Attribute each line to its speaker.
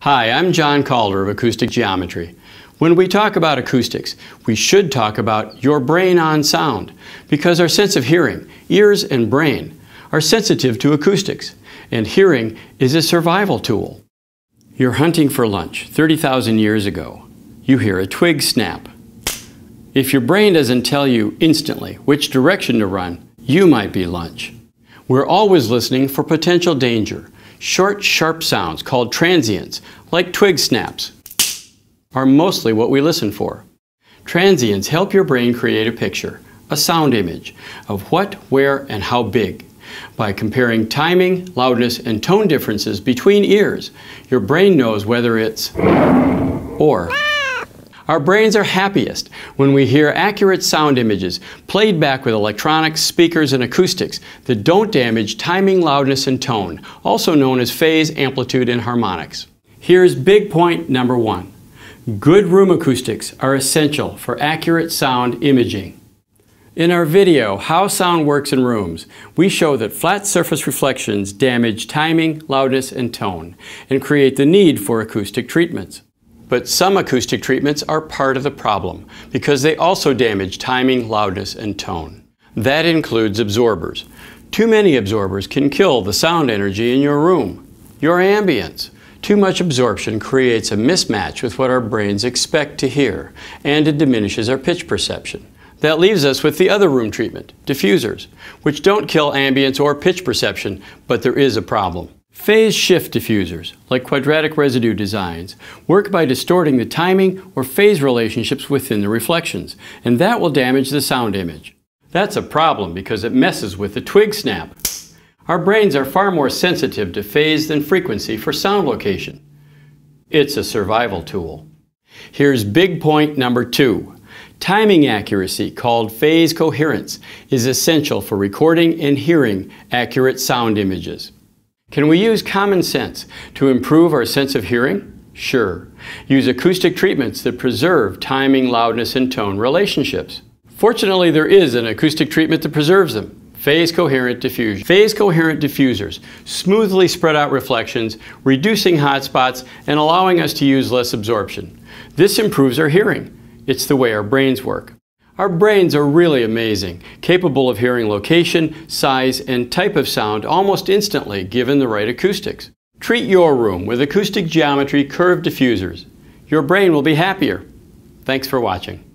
Speaker 1: Hi, I'm John Calder of Acoustic Geometry. When we talk about acoustics, we should talk about your brain on sound, because our sense of hearing, ears and brain, are sensitive to acoustics, and hearing is a survival tool. You're hunting for lunch 30,000 years ago. You hear a twig snap. If your brain doesn't tell you instantly which direction to run, you might be lunch. We're always listening for potential danger. Short, sharp sounds called transients, like twig snaps, are mostly what we listen for. Transients help your brain create a picture, a sound image, of what, where, and how big. By comparing timing, loudness, and tone differences between ears, your brain knows whether it's or. Our brains are happiest when we hear accurate sound images played back with electronics, speakers, and acoustics that don't damage timing, loudness, and tone, also known as phase, amplitude, and harmonics. Here's big point number one. Good room acoustics are essential for accurate sound imaging. In our video, How Sound Works in Rooms, we show that flat surface reflections damage timing, loudness, and tone, and create the need for acoustic treatments. But some acoustic treatments are part of the problem because they also damage timing, loudness, and tone. That includes absorbers. Too many absorbers can kill the sound energy in your room, your ambience. Too much absorption creates a mismatch with what our brains expect to hear, and it diminishes our pitch perception. That leaves us with the other room treatment, diffusers, which don't kill ambience or pitch perception, but there is a problem. Phase shift diffusers, like quadratic residue designs, work by distorting the timing or phase relationships within the reflections, and that will damage the sound image. That's a problem because it messes with the twig snap. Our brains are far more sensitive to phase than frequency for sound location. It's a survival tool. Here's big point number two. Timing accuracy, called phase coherence, is essential for recording and hearing accurate sound images. Can we use common sense to improve our sense of hearing? Sure. Use acoustic treatments that preserve timing, loudness, and tone relationships. Fortunately, there is an acoustic treatment that preserves them. Phase coherent diffusion. Phase coherent diffusers smoothly spread out reflections, reducing hot spots and allowing us to use less absorption. This improves our hearing. It's the way our brains work. Our brains are really amazing, capable of hearing location, size, and type of sound almost instantly given the right acoustics. Treat your room with acoustic geometry curved diffusers. Your brain will be happier. Thanks for watching.